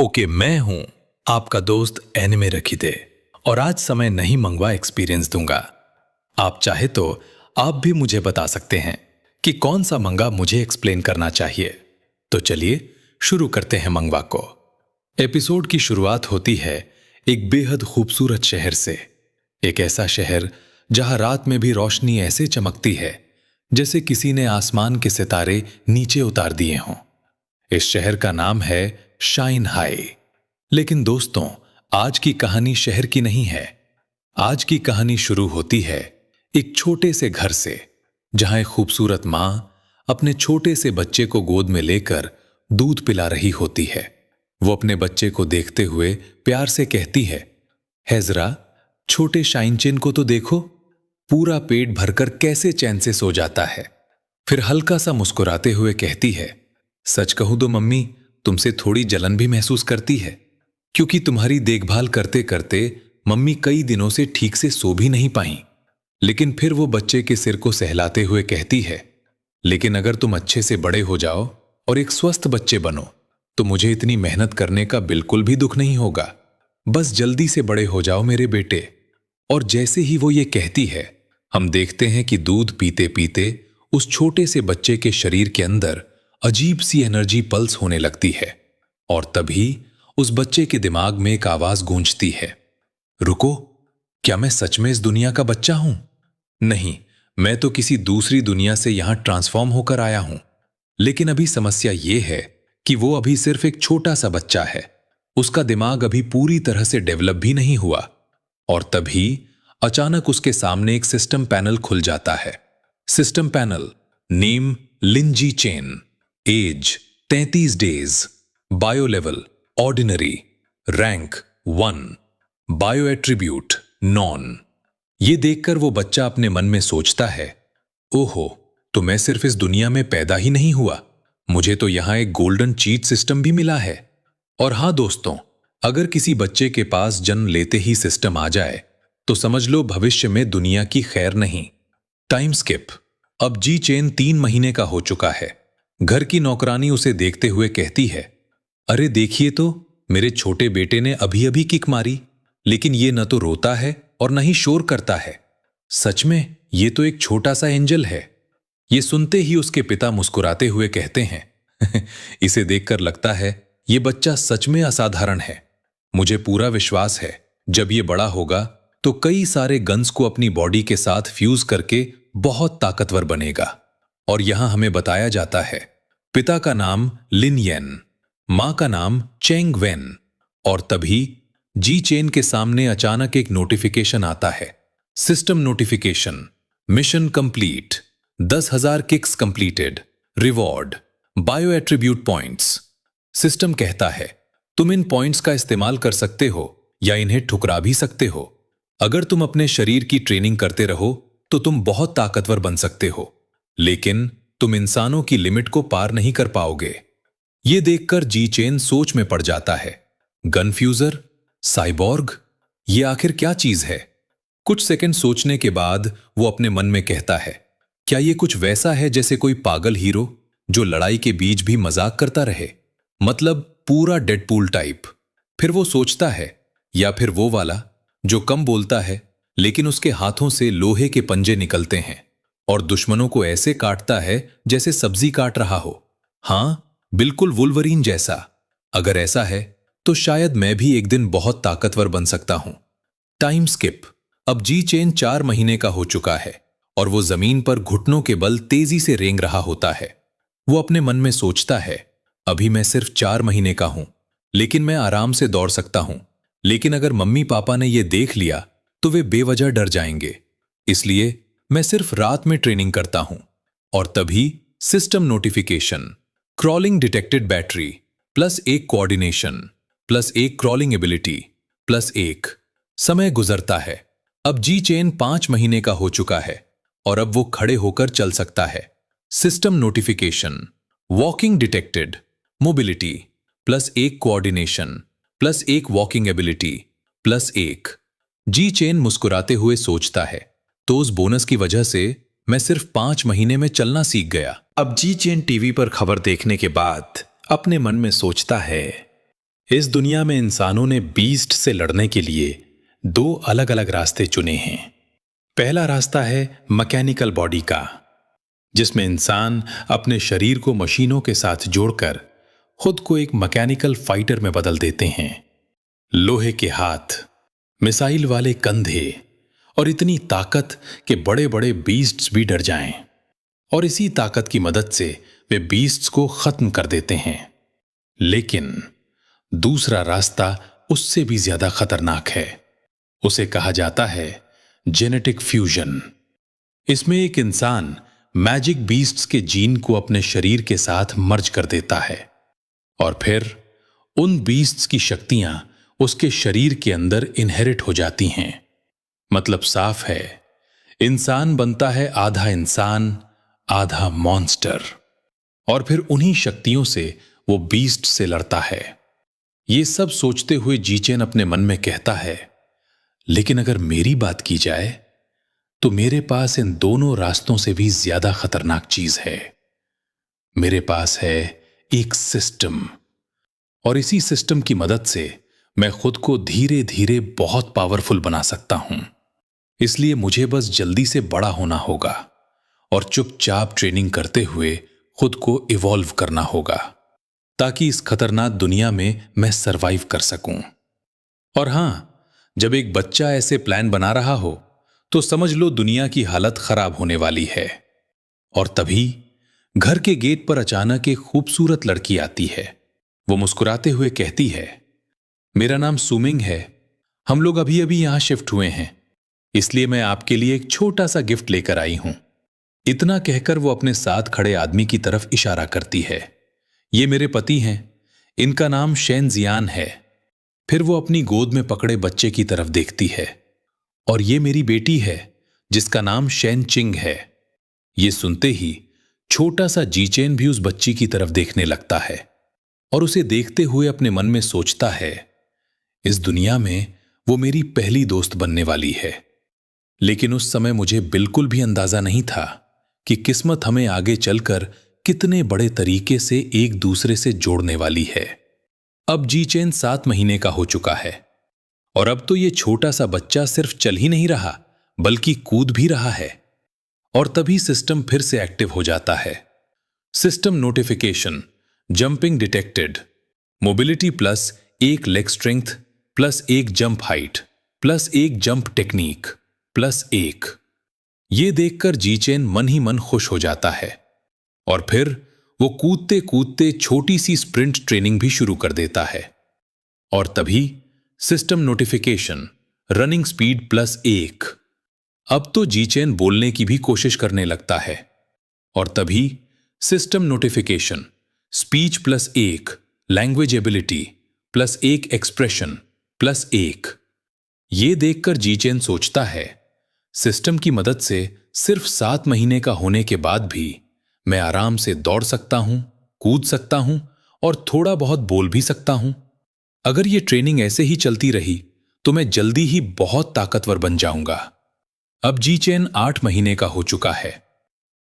Okay, मैं हूं आपका दोस्त एनिमे रखिते और आज समय नहीं मंगवा एक्सपीरियंस दूंगा। आप चाहे तो आप भी मुझे बता सकते हैं कि कौन सा मंगा मुझे एक्सप्लेन करना चाहिए। तो चलिए शुरू करते हैं मंगवा को। एपिसोड की शुरुआत होती है एक बेहद खूबसूरत शहर से। एक ऐसा शहर जहां रात में भी रोशनी ऐसे चमकती है जैसे किसी ने आसमान के सितारे नीचे उतार दिए हों। इस शहर का नाम है शांघाई। लेकिन दोस्तों, आज की कहानी शहर की नहीं है। आज की कहानी शुरू होती है एक छोटे से घर से, जहां एक खूबसूरत मां अपने छोटे से बच्चे को गोद में लेकर दूध पिला रही होती है। वो अपने बच्चे को देखते हुए प्यार से कहती है जरा छोटे शाइनचेन को तो देखो, पूरा पेट भरकर कैसे चैन से सो जाता है। फिर हल्का सा मुस्कुराते हुए कहती है, सच कहूं तो मम्मी, तुमसे थोड़ी जलन भी महसूस करती है, क्योंकि तुम्हारी देखभाल करते करते मम्मी कई दिनों से ठीक से सो भी नहीं पाई। लेकिन फिर वो बच्चे के सिर को सहलाते हुए कहती है, लेकिन अगर तुम अच्छे से बड़े हो जाओ और एक स्वस्थ बच्चे बनो तो मुझे इतनी मेहनत करने का बिल्कुल भी दुख नहीं होगा। बस जल्दी से बड़े हो जाओ मेरे बेटे। और जैसे ही वो ये कहती है, हम देखते हैं कि दूध पीते पीते उस छोटे से बच्चे के शरीर के अंदर अजीब सी एनर्जी पल्स होने लगती है। और तभी उस बच्चे के दिमाग में एक आवाज गूंजती है, रुको, क्या मैं सच में इस दुनिया का बच्चा हूं? नहीं, मैं तो किसी दूसरी दुनिया से यहां ट्रांसफॉर्म होकर आया हूं। लेकिन अभी समस्या यह है कि वो अभी सिर्फ एक छोटा सा बच्चा है। उसका दिमाग अभी पूरी तरह से डेवलप भी नहीं हुआ। और तभी अचानक उसके सामने एक सिस्टम पैनल खुल जाता है। System panel, name Linji Chen, age 33 days, bio level ordinary, rank 1, bio attribute none. ये देखकर वो बच्चा अपने मन में सोचता है, ओहो, तो मैं सिर्फ इस दुनिया में पैदा ही नहीं हुआ, मुझे तो यहां एक गोल्डन चीट सिस्टम भी मिला है। और हां दोस्तों, अगर किसी बच्चे के पास जन्म लेते ही सिस्टम आ जाए तो समझ लो भविष्य में दुनिया की खैर नहीं। Time skip. अब जी चेन 3 महीने का हो चुका है। घर की नौकरानी उसे देखते हुए कहती है, अरे देखिए तो, मेरे छोटे बेटे ने अभी अभी किक मारी, लेकिन ये न तो रोता है और न ही शोर करता है। सच में ये तो एक छोटा सा एंजल है। ये सुनते ही उसके पिता मुस्कुराते हुए कहते हैं, इसे देखकर लगता है ये बच्चा सच में असाधारण है। मुझे पूरा विश्वास है जब ये बड़ा होगा तो कई सारे गन्स को अपनी बॉडी के साथ फ्यूज करके बहुत ताकतवर बनेगा। और यहां हमें बताया जाता है, पिता का नाम लिन येन, मां का नाम चेंग वेन। और तभी जी चेन के सामने अचानक एक नोटिफिकेशन आता है, system notification, mission complete, 10,000 kicks completed, reward, bio attribute points. System कहता है, तुम इन पॉइंट्स का इस्तेमाल कर सकते हो या इन्हें ठुकरा भी सकते हो। अगर तुम अपने शरीर की ट्रेनिंग करते रहो तो तुम बहुत ताकतवर बन सकते हो, लेकिन तुम इंसानों की लिमिट को पार नहीं कर पाओगे। यह देखकर जी चेन सोच में पड़ जाता है, गन फ्यूजर, साइबॉर्ग, ये आखिर क्या चीज है? कुछ सेकंड सोचने के बाद वो अपने मन में कहता है, क्या ये कुछ वैसा है जैसे कोई पागल हीरो जो लड़ाई के बीच भी मजाक करता रहे, मतलब पूरा डेडपूल टाइप। फिर वो सोचता है, या फिर वो वाला जो कम बोलता है लेकिन उसके हाथों से लोहे के पंजे निकलते हैं और दुश्मनों को ऐसे काटता है जैसे सब्जी काट रहा हो। हां, बिल्कुल वुल्वरीन जैसा। अगर ऐसा है तो शायद मैं भी एक दिन बहुत ताकतवर बन सकता हूं। Time skip. अब जी चेन 4 महीने का हो चुका है और वो जमीन पर घुटनों के बल तेजी से रेंग रहा होता है। वो अपने मन में सोचता है, अभी मैं सिर्फ 4 महीने का हूं, लेकिन मैं आराम से दौड़ सकता हूं। लेकिन अगर मम्मी पापा ने यह देख लिया तो वे बेवजह डर जाएंगे, इसलिए मैं सिर्फ रात में ट्रेनिंग करता हूं। और तभी system notification, crawling detected battery, +1 coordination, +1 crawling ability, +1। समय गुजरता है। अब जी चेन 5 महीने का हो चुका है और अब वो खड़े होकर चल सकता है। System notification, walking detected, mobility, +1 coordination, +1 walking ability, +1। जी चेन मुस्कुराते हुए सोचता है, तो उस बोनस की वजह से मैं सिर्फ 5 महीने में चलना सीख गया। अब जी चेन टीवी पर खबर देखने के बाद अपने मन में सोचता है, इस दुनिया में इंसानों ने बीस्ट से लड़ने के लिए दो अलग अलग रास्ते चुने हैं। पहला रास्ता है मैकेनिकल बॉडी का, जिसमें इंसान अपने शरीर को मशीनों के साथ जोड़कर खुद को एक मैकेनिकल फाइटर में बदल देते हैं। लोहे के हाथ, मिसाइल वाले कंधे और इतनी ताकत कि बड़े बड़े बीस्ट्स भी डर जाएं, और इसी ताकत की मदद से वे बीस्ट्स को खत्म कर देते हैं। लेकिन दूसरा रास्ता उससे भी ज्यादा खतरनाक है। उसे कहा जाता है जेनेटिक फ्यूजन। इसमें एक इंसान मैजिक बीस्ट्स के जीन को अपने शरीर के साथ मर्ज कर देता है और फिर उन बीस्ट्स की शक्तियां उसके शरीर के अंदर इनहेरिट हो जाती हैं। मतलब साफ है, इंसान बनता है आधा इंसान आधा मॉन्स्टर, और फिर उन्हीं शक्तियों से वो बीस्ट से लड़ता है। ये सब सोचते हुए जीचेन अपने मन में कहता है, लेकिन अगर मेरी बात की जाए तो मेरे पास इन दोनों रास्तों से भी ज्यादा खतरनाक चीज है। मेरे पास है एक सिस्टम, और इसी सिस्टम की मदद से मैं खुद को धीरे धीरे बहुत पावरफुल बना सकता हूं। इसलिए मुझे बस जल्दी से बड़ा होना होगा और चुपचाप ट्रेनिंग करते हुए खुद को इवॉल्व करना होगा, ताकि इस खतरनाक दुनिया में मैं सरवाइव कर सकूं। और हां, जब एक बच्चा ऐसे प्लान बना रहा हो तो समझ लो दुनिया की हालत खराब होने वाली है। और तभी घर के गेट पर अचानक एक खूबसूरत लड़की आती है। वो मुस्कुराते हुए कहती है, मेरा नाम सुमिंग है, हम लोग अभी अभी यहां शिफ्ट हुए हैं, इसलिए मैं आपके लिए एक छोटा सा गिफ्ट लेकर आई हूं। इतना कहकर वो अपने साथ खड़े आदमी की तरफ इशारा करती है। ये मेरे पति हैं, इनका नाम शेन जियान है। फिर वो अपनी गोद में पकड़े बच्चे की तरफ देखती है, और ये मेरी बेटी है जिसका नाम शेन चिंग है। ये सुनते ही छोटा सा जीचेन भी उस बच्ची की तरफ देखने लगता है और उसे देखते हुए अपने मन में सोचता है, इस दुनिया में वो मेरी पहली दोस्त बनने वाली है। लेकिन उस समय मुझे बिल्कुल भी अंदाजा नहीं था कि किस्मत हमें आगे चलकर कितने बड़े तरीके से एक दूसरे से जोड़ने वाली है। अब जीचेन 7 महीने का हो चुका है, और अब तो ये छोटा सा बच्चा सिर्फ चल ही नहीं रहा बल्कि कूद भी रहा है। और तभी सिस्टम फिर से एक्टिव हो जाता है। System notification, jumping detected, mobility plus 1 leg strength plus 1 jump height plus 1 jump technique plus 1। ये देखकर जीचेन मन ही मन खुश हो जाता है, और फिर वो कूदते कूदते छोटी सी स्प्रिंट ट्रेनिंग भी शुरू कर देता है। और तभी system notification, running speed plus 1। अब तो जीचेन बोलने की भी कोशिश करने लगता है, और तभी system notification, speech plus 1, language ability plus 1 expression plus 1। ये देखकर जीचेन सोचता है, सिस्टम की मदद से सिर्फ 7 महीने का होने के बाद भी मैं आराम से दौड़ सकता हूं, कूद सकता हूं और थोड़ा बहुत बोल भी सकता हूं। अगर ये ट्रेनिंग ऐसे ही चलती रही तो मैं जल्दी ही बहुत ताकतवर बन जाऊंगा। अब जीचेन 8 महीने का हो चुका है,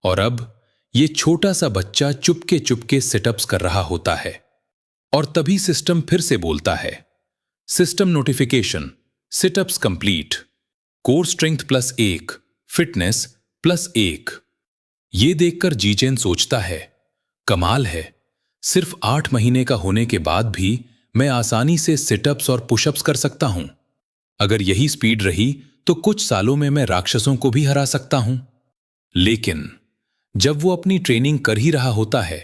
और अब ये छोटा सा बच्चा चुपके चुपके सिटअप्स कर रहा होता है। और तभी सिस्टम फिर से बोलता है, system notification, sit-ups complete, core strength plus 1, fitness plus 1। ये देखकर जीचेन सोचता है, कमाल है, सिर्फ 8 महीने का होने के बाद भी मैं आसानी से सिटअप्स और पुशअप्स कर सकता हूं। अगर यही स्पीड रही तो कुछ सालों में मैं राक्षसों को भी हरा सकता हूं। लेकिन जब वो अपनी ट्रेनिंग कर ही रहा होता है,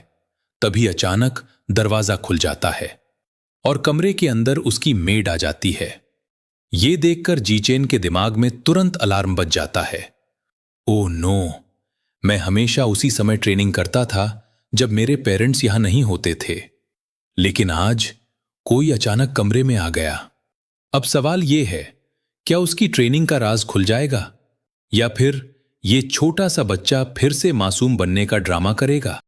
तभी अचानक दरवाजा खुल जाता है और कमरे के अंदर उसकी मेड आ जाती है। ये देखकर जीचेन के दिमाग में तुरंत अलार्म बज जाता है। ओह नो, मैं हमेशा उसी समय ट्रेनिंग करता था जब मेरे पेरेंट्स यहां नहीं होते थे, लेकिन आज कोई अचानक कमरे में आ गया। अब सवाल यह है, क्या उसकी ट्रेनिंग का राज खुल जाएगा, या फिर ये छोटा सा बच्चा फिर से मासूम बनने का ड्रामा करेगा?